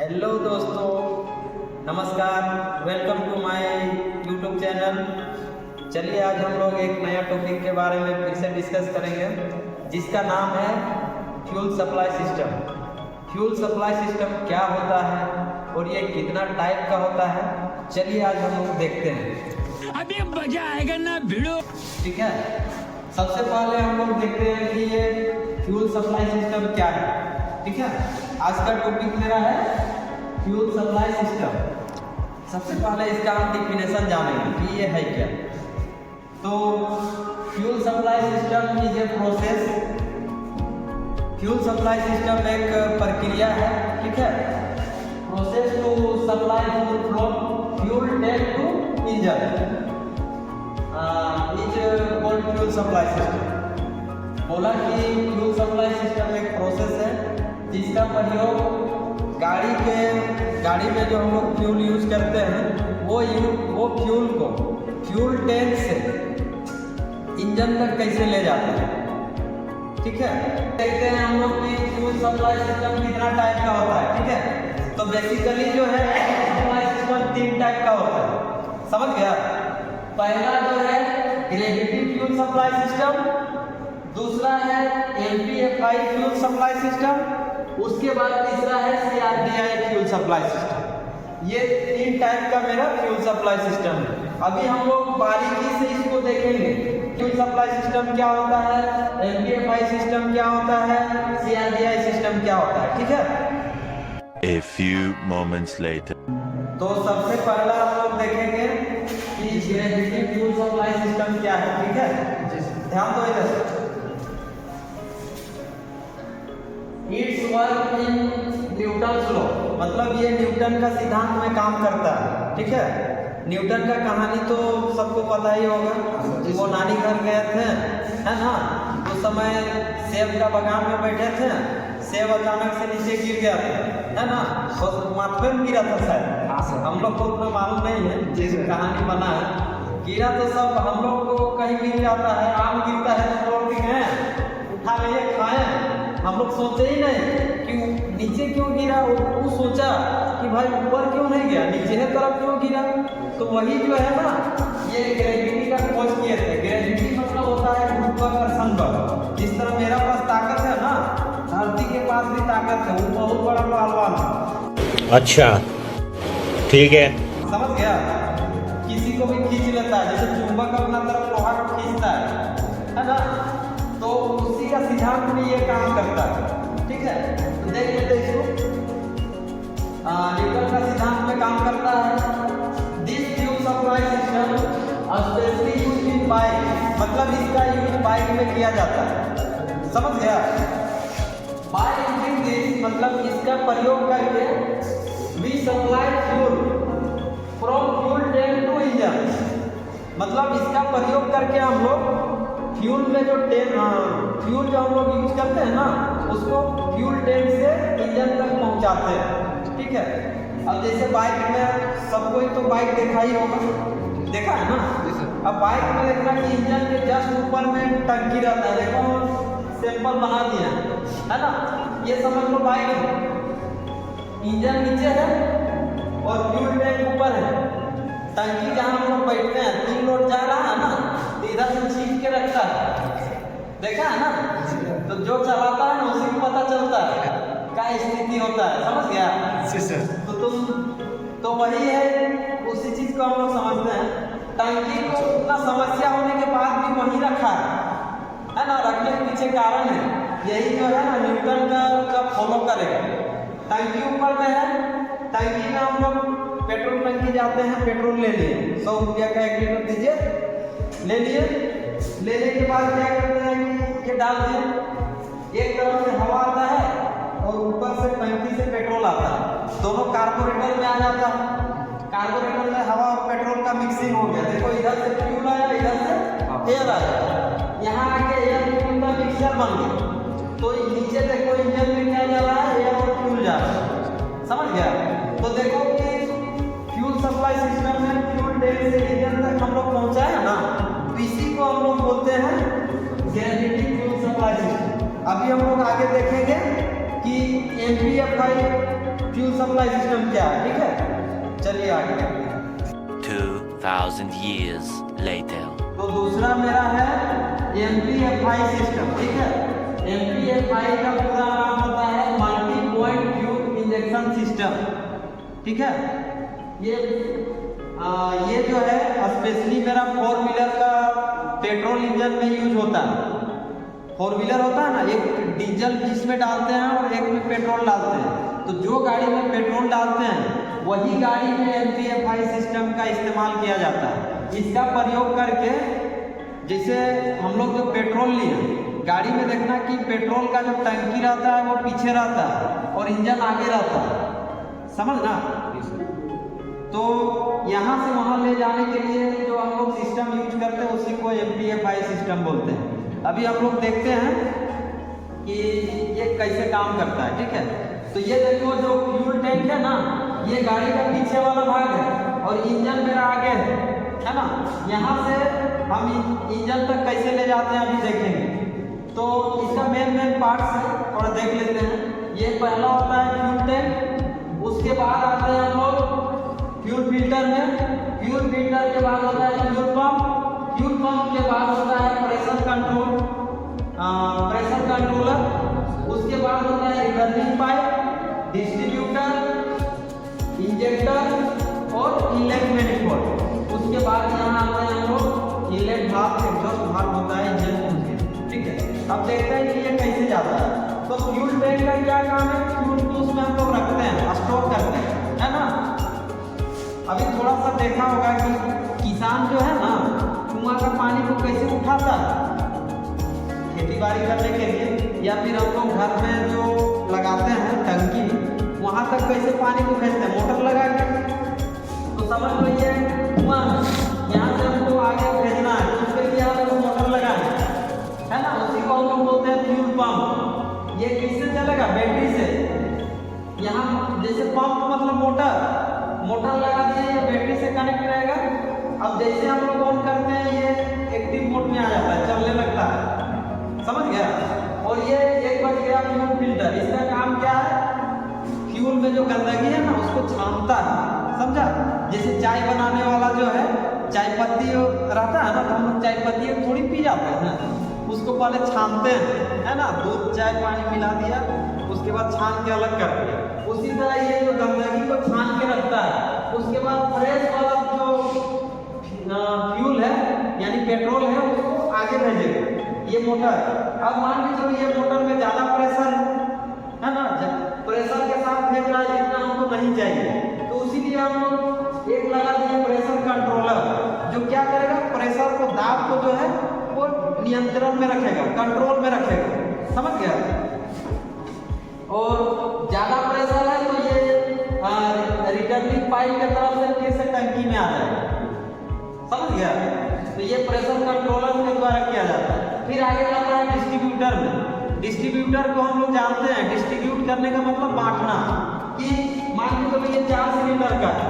Hello दोस्तों, नमस्कार। Welcome to my YouTube channel. चलिए आज हम लोग एक नया टॉपिक के बारे में फिर से डिस्कस करेंगे, जिसका नाम है fuel supply system. Fuel supply system क्या होता है और ये कितना टाइप का होता है, चलिए आज हम लोग देखते हैं। अभी मजा आएगा ना भिड़ो। ठीक है, सबसे पहले हम लोग देखते हैं कि ये फ्यूल सप्लाई सिस्टम क्या है। ठीक है, आज का टॉपिक मेरा है फ्यूल सप्लाई सिस्टम। सबसे पहले इसका हम डिफिनेशन जानेंगे कि ये है क्या। तो fuel supply system is a process. Fuel supply system एक प्रक्रिया है, ठीक है, process to supply fuel from fuel tank to engine is called fuel supply system. बोला कि फ्यूल सप्लाई सिस्टम एक प्रोसेस है जिसका प्रयोग गाड़ी में जो हम लोग फ्यूल यूज करते हैं वो फ्यूल को फ्यूल टैंक से इंजन तक कैसे ले जाते हैं। ठीक है, देखते हैं हम लोग कि फ्यूल सप्लाई सिस्टम कितना टाइप का होता है। ठीक है, तो बेसिकली जो है सप्लाई सिस्टम 3 टाइप का होता है, समझ गया। पहला जो है ग्रेविटी फ्यूल सप्लाई सिस्टम, दूसरा है LPFI फ्यूल सप्लाई सिस्टम, उसके बाद तीसरा है CRDI फ्यूल सप्लाई सिस्टम। ये 3 टाइप का मेरा फ्यूल सप्लाई सिस्टम है। अभी हम लोग बारीकी से इसको देखेंगे। फ्यूल सप्लाई सिस्टम क्या होता है, LPFI सिस्टम क्या होता है, CRDI सिस्टम क्या होता है। ठीक है, A few moments later. तो सबसे पहला हम लोग देखेंगे कि ग्रेविटी फ्यूल सप्लाई सिस्टम क्या है। ठीक है, ध्यान दो इधर। It's work in Newton's law, मतलब ये न्यूटन का सिद्धांत में काम करता है। ठीक है, न्यूटन का कहानी तो सबको पता ही होगा। वो नानी घर गए थे, है ना, उस समय सेब का बागान में बैठे थे, सेब अचानक से नीचे गिर गया था, है ना, तो माथे में गिरा था शायद, हम लोग को उतना मालूम नहीं है, जिस कहानी बना है। गिरा तो सब हम लोग को कहीं गिर जाता है, आम गिरता है तो लोग भी गए उठा लिए खाएं। हम लोग सोचे ही नहीं कि नीचे क्यों गिरा। वो सोचा कि भाई ऊपर क्यों नहीं गया, नीचे है तरफ क्यों गिरा। तो वही जो है ना, ये ग्रेविटी का खोज किए थे। ग्रेविटी मतलब होता है गुरुत्वाकर्षण बल। जिस तरह मेरा पास ताकत है ना, धरती के पास भी ताकत है, वो बहुत बड़ा पहलवान है। अच्छा, ठीक है, समझ गया। किसी को भी खींच लेता है, जैसे चुंबक अपना तरफ लोहा को खींचता है ना, तो उसी का सिद्धांत में ये काम करता है। ठीक है, तो देख लेते इसको। न्यूटन का सिद्धांत में काम करता है। This fuel supply system specially used in bike, मतलब इसका यूज बाइक में किया जाता है। समझ गया। बाय यूजिंग दिस, मतलब इसका प्रयोग करके we supply fuel from fuel tank to engine, मतलब इसका प्रयोग करके हम लोग फ्यूल में जो फ्यूल जो हम लोग यूज करते हैं ना, उसको फ्यूल टैंक से इंजन तक पहुंचाते हैं। ठीक है, अब जैसे बाइक में सब कोई तो बाइक देखा ही होगा, देखा है ना। अब बाइक में देखना कि इंजन के जस्ट ऊपर में टंकी रहता है, देखो सैंपल बना दिया है ना, ये समझ लो बाइक है। इंजन नीचे है और फ्यूल टैंक ऊपर है। टंकी जहाँ हम लोग बैठते हैं, 3 लोड जा रहा है ना, तो इधर से छीन के रखता है, देखा है ना। तो जो चलाता है ना उसी को पता चलता है क्या स्थिति होता है, समझ गया। तो वही है, उसी चीज को हम लोग समझते हैं। टंकी को उतना समस्या होने के बाद भी वही रखा है ना, रखने के पीछे कारण है यही जो है ना, न्यूटन का फॉलो करेगा। टंकी ऊपर में है, टंकी में हम लोग पेट्रोल टंकी जाते हैं, पेट्रोल ले लिए, 100 रुपया का 1 लीटर दीजिए, ले लिए। लेने के बाद क्या करते हैं कि ये डाल दिए, एक तरफ से हवा आता है और ऊपर से टंकी से पेट्रोल आता है, दोनों कार्बोरेटर में आ जाता है। कार्बोरेटर में हवा और पेट्रोल का मिक्सिंग हो गया, देखो इधर से फ्यूल आया, इधर से एयर आया, यहाँ आके एयर फ्यूल का मिक्सचर बन गया। तो नीचे देखो इंजन में क्या जा रहा है, एयर और फ्यूल जा रहा है, समझ गया। तो देखो कि फ्यूल सप्लाई सिस्टम में फ्यूल टैंक से इंजन तक हम लोग पहुंचाए ना, तो इसी को हम लोग बोलते हैं ग्रेविटी फ्यूल सप्लाई सिस्टम। अभी हम लोग आगे देखेंगे कि LPFI फ्यूल सप्लाई सिस्टम क्या है, ठीक है। चलिए आगे करते हैं। 2000 years later. तो दूसरा मेरा है MPFI सिस्टम, ठीक है। MPFI का पूरा नाम होता है multi point fuel injection system, ठीक है। ये जो है स्पेशली मेरा 4 व्हीलर का पेट्रोल इंजन में यूज होता है। 4 व्हीलर होता है ना, एक डीजल जिसमें डालते हैं और एक में पेट्रोल डालते हैं। तो जो गाड़ी में पेट्रोल डालते हैं वही गाड़ी में MPFI सिस्टम का इस्तेमाल किया जाता है। इसका प्रयोग करके जैसे हम लोग जो पेट्रोल लिए गाड़ी में देखना कि पेट्रोल का जो टंकी रहता है वो पीछे रहता है और इंजन आगे रहता है, समझना। तो यहाँ से वहाँ ले जाने के लिए जो हम लोग सिस्टम यूज करते हैं उसी को MPFI सिस्टम बोलते हैं। अभी हम लोग देखते हैं कि ये कैसे काम करता है, ठीक है। तो ये देखो जो फ्यूल टैंक है ना, ये गाड़ी का पीछे वाला भाग है और इंजन मेरा आगे है ना। यहाँ से हम इंजन तक कैसे ले जाते हैं अभी देखेंगे। तो इसका मेन पार्ट्स है और देख लेते हैं। ये पहला होता है फ्यूल टैंक, उसके बाद आते हैं हम लोग फ्यूल फिल्टर में। फ्यूल फिल्टर के बाद होता है फ्यूल पंप। फ्यूल पंप के बाद होता है प्रेशर कंट्रोलर। उसके बाद होता है रिटर्निंग पाइप, डिस्ट्रीब्यूटर, इंजेक्टर और इनलेट मैनिफोल्ड। उसके बाद यहाँ आते हैं हम लोग इनलेट भाग, एग्जॉस्ट भाग होता है इंजन के, ठीक है। अब देखते हैं कि ये कैसे जाता है। तो फ्यूल टैंक का क्या काम है, फ्यूल को उसमें हम लोग रखते हैं, स्टोर करते हैं, है ना। अभी थोड़ा सा देखा होगा कि किसान जो है ना कुआं का पानी को कैसे उठाता है खेती बाड़ी करने के लिए, या फिर हम लोग घर में जो लगाते हैं टंकी, वहाँ तक कैसे पानी को भेजते हैं, मोटर लगा के। तो समझ लो ये कुआं यहाँ से हमको आगे भेजना है, तो उसके लिए हम लोग मोटर लगाए, है ना। उसी को हम लोग बोलते हैं फ्यूल पंप। ये किससे चलेगा, बैटरी से। यहाँ जैसे पंप मतलब मोटर लगा दिए, ये बैटरी से कनेक्ट रहेगा। अब जैसे हम लोग ऑन करते हैं ये एक्टिव मोड में आ जाता है, चलने लगता है, समझ गया। और ये एक बच गया फ्यूल फिल्टर। इसका काम क्या है, फ्यूल में जो गंदगी है ना उसको छानता है, समझा। जैसे चाय बनाने वाला जो है चाय पत्ती रहता है ना, तो हम लोग चाय पत्ती थोड़ी पी जाते हैं, उसको पहले छानते हैं, है ना। दूध चाय पानी मिला दिया, उसके बाद छान के अलग कर दिया। उसी तरह ये जो गंदगी को छान के रखता है, उसके बाद फ्रेश वाला जो फ्यूल है यानी पेट्रोल है उसको आगे भेजेगा ये मोटर। अब मान लीजिए चलो ये मोटर में ज़्यादा प्रेशर है ना, प्रेशर के साथ भेज रहा है जितना हमको नहीं चाहिए, तो उसीलिए हम लोग एक लगा दिए प्रेशर कंट्रोलर, जो क्या करेगा, प्रेशर को, दाब को जो है वो नियंत्रण में रखेगा, कंट्रोल में रखेगा, समझ गया। और ज़्यादा प्रेशर है तो ये रिटर्निंग पाइप की तरफ से फिर से टंकी में आ जाएगा, समझ गया। तो ये प्रेशर कंट्रोलर के द्वारा किया जाता है। फिर आगे जाता है डिस्ट्रीब्यूटर में। डिस्ट्रीब्यूटर को हम लोग जानते हैं, डिस्ट्रीब्यूट करने का मतलब बांटना। कि मान के चलो ये 4 सिलेंडर का है,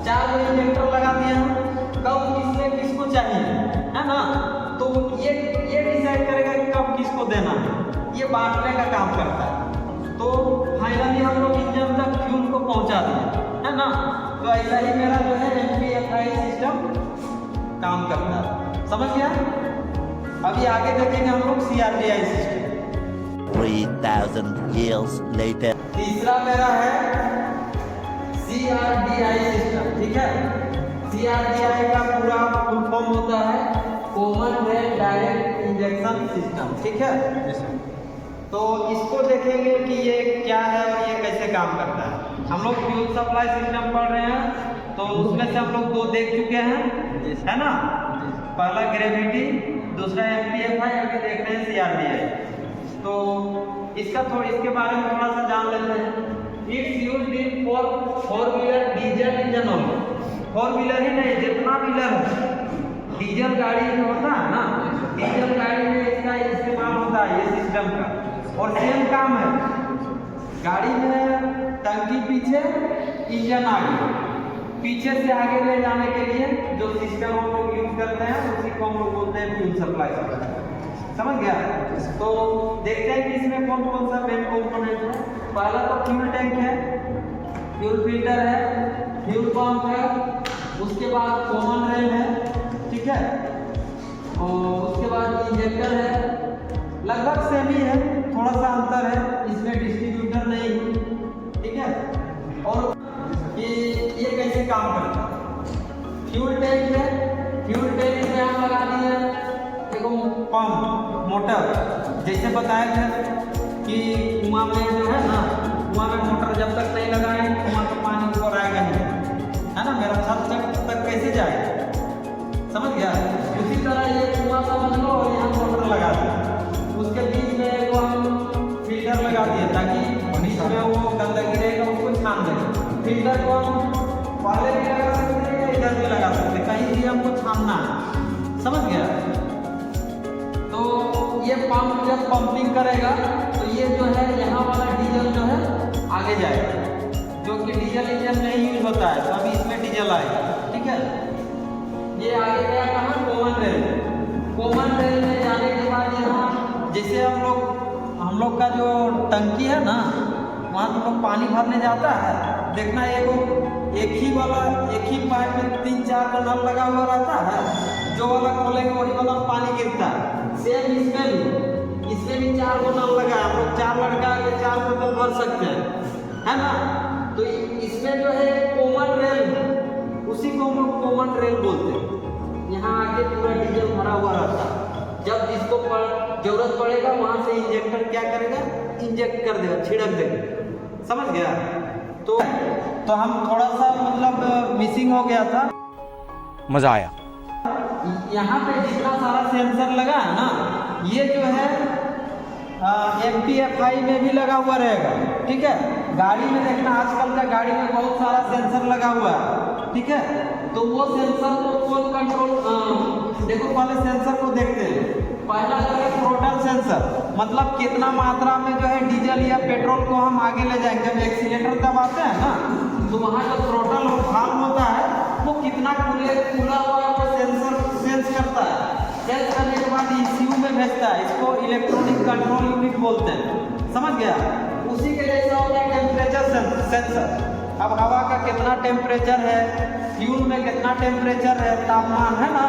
4 इंजेक्टर लगा दिए हैं, कब किसमें किसको चाहिए, है ना। तो ये डिसाइड करेगा कि कब किसको देना है, ये बांटने का काम करता है। तो फाइनली हम लोग इंजन तक फ्यूल को पहुंचा दिए, है ना। तो ऐसा ही मेरा जो है MPFI सिस्टम काम करता है, समझ गया। अभी आगे देखेंगे हम लोग CRDI सिस्टम। 3000 years later. तीसरा मेरा है CRDI सिस्टम, ठीक है। CRDI का पूरा फुल फॉर्म होता है common rate direct injection system, ठीक है। तो इसको देखेंगे कि ये क्या है और ये कैसे काम करता है। हम लोग फ्यूल सप्लाई सिस्टम पढ़ रहे हैं, तो उसमें से हम लोग 2 देख चुके हैं, है ना। पहला ग्रेविटी, दूसरा MPFI, अभी देख रहे हैं CRDI। तो इसके बारे में थोड़ा सा जान लेते हैं। It's used in for 4 wheeler diesel engine only. 4 wheeler ही नहीं, जितना व्हीलर है डीजल गाड़ी में होता है ना, डीजल गाड़ी में इसका इस्तेमाल होता है ये सिस्टम का। और सेम काम है, गाड़ी में टंकी पीछे, इंजन आगे, पीछे से आगे ले जाने के लिए जो सिस्टम हम लोग यूज करते हैं उसी को हम लोग बोलते हैं फ्यूल सप्लाई सिस्टम, समझ गया। तो देखते हैं कि इसमें कौन कौन सा मेन कंपोनेंट है। पहला तो फ्यूल टैंक है, फ्यूल फिल्टर है, फ्यूल पंप है, उसके बाद कॉमन रेल है, ठीक है, और उसके बाद इंजेक्टर है, लगभग सेम ही है, थोड़ा सा अंतर है, इसमें डिस्ट्रीब्यूटर नहीं, ठीक है। और ये कैसे काम करता है? फ्यूल टैंक है, फ्यूल टैंक में हम लगा दिए देखो पंप मोटर, जैसे बताया था कि कुआं में जो है ना, कुआं में मोटर जब तक नहीं लगाए कुआं तो पानी ऊपर आएगा नहीं, है ना, मेरा छत तक कैसे जाए, समझ गया। उसी तरह ये कुआं समझ लो और यहाँ मोटर लगा दिया, उसके बीच में वो हम फिल्टर लगा दिए ताकि बीच में वो गंदगी रहेगा उसको छान देगा। फिल्टर को हम पहले भी लगा सकते हैं या इधर भी लगा सकते हैं, कहीं भी हमको छानना है, समझ गया। तो ये पंप जब पंपिंग करेगा तो ये जो है यहाँ वाला डीजल जो है आगे जाएगा, जो कि डीजल इंजन नहीं यूज होता है तो अभी इसमें डीजल आएगा, ठीक है। ये आगे गया कहाँ? Common rail. कॉमन रेल में जाने के बाद यहाँ जैसे हम लोग का जो टंकी है ना, वहाँ तो लोग पानी भरने जाता है, देखना एक ही पाइप में 3-4 का नल लगा हुआ रहता है, जो वाला खोलेंगे वही वाला पानी गिरता है। सेम इसमें भी 4 को नल लगा है, हम लोग 4 लड़का के 4 बोतल भर सकते हैं, है ना। तो इसमें जो है कॉमन रेल, उसी को हम लोग कॉमन रेल बोलते हैं। यहाँ आके पूरा डीजल भरा हुआ रहता है, जब जिसको जरूरत पड़ेगा वहाँ से इंजेक्टर क्या करेगा, इंजेक्ट कर देगा, छिड़क देगा, समझ गया। तो हम थोड़ा सा मतलब मिसिंग हो गया था, मजा आया। यहाँ पे जितना सारा सेंसर लगा है ना, ये जो है MPFI में भी लगा हुआ रहेगा, ठीक है। गाड़ी में देखना, आजकल का गाड़ी में बहुत सारा सेंसर लगा हुआ है, ठीक है। तो वो सेंसर को कौन कंट्रोल, देखो पहले सेंसर को देखते हैं। पहला जो है थ्रोटल सेंसर, मतलब कितना मात्रा में जो है डीजल या पेट्रोल को हम आगे ले जाएंगे। जब एक्सीलेटर दबाते हैं ना, तो वहाँ जो थ्रोटल वाल्व होता है वो कितना खुला हुआ है वो सेंस करता है। सेंस करने के बाद ECU में भेजता है, इसको इलेक्ट्रॉनिक कंट्रोल यूनिट बोलते हैं, समझ गया। उसी के जैसा होता है टेम्परेचर सेंसर। अब हवा का कितना टेम्परेचर है, फ्यूल में कितना टेम्परेचर है, तापमान है ना,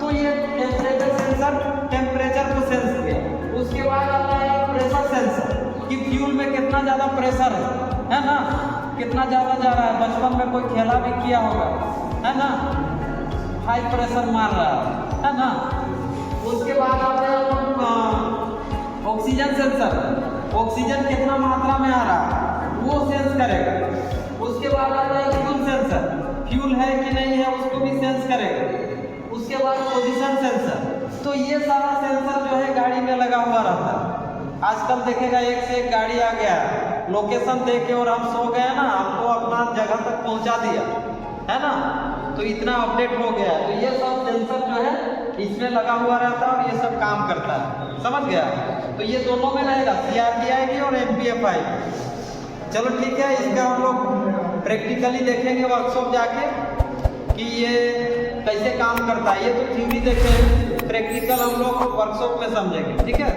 तो ये टेम्परेचर सेंसर टेम्परेचर को सेंस किया। उसके बाद आता है प्रेशर सेंसर, कि फ्यूल में कितना ज़्यादा प्रेशर है ना, कितना ज़्यादा जा रहा है। बचपन में कोई खेला भी किया होगा, है ना, हाई प्रेशर मार रहा है ना। उसके बाद आता है ऑक्सीजन सेंसर, ऑक्सीजन कितना मात्रा में आ रहा है वो सेंस करेगा। उसके बाद आता है फ्यूल सेंसर, फ्यूल है कि नहीं है उसको भी सेंस करेगा। उसके बाद पोजीशन सेंसर। तो ये सारा सेंसर जो है गाड़ी में लगा हुआ रहता है। आजकल देखेगा एक से एक गाड़ी आ गया, लोकेशन देके और हम सो गए ना, हमको अपना जगह तक पहुंचा दिया, है ना। तो इतना अपडेट हो गया। तो ये सब सेंसर जो है इसमें लगा हुआ रहता है और ये सब काम करता है, समझ गया। तो ये दोनों में रहेगा, CRPI भी और MPFI। चलो ठीक है, इसका हम लोग प्रैक्टिकली देखेंगे वर्कशॉप जाके कि ये कैसे काम करता है। ये तो थ्योरी देखेंगे, प्रैक्टिकल हम लोग वर्कशॉप में समझेंगे, ठीक है।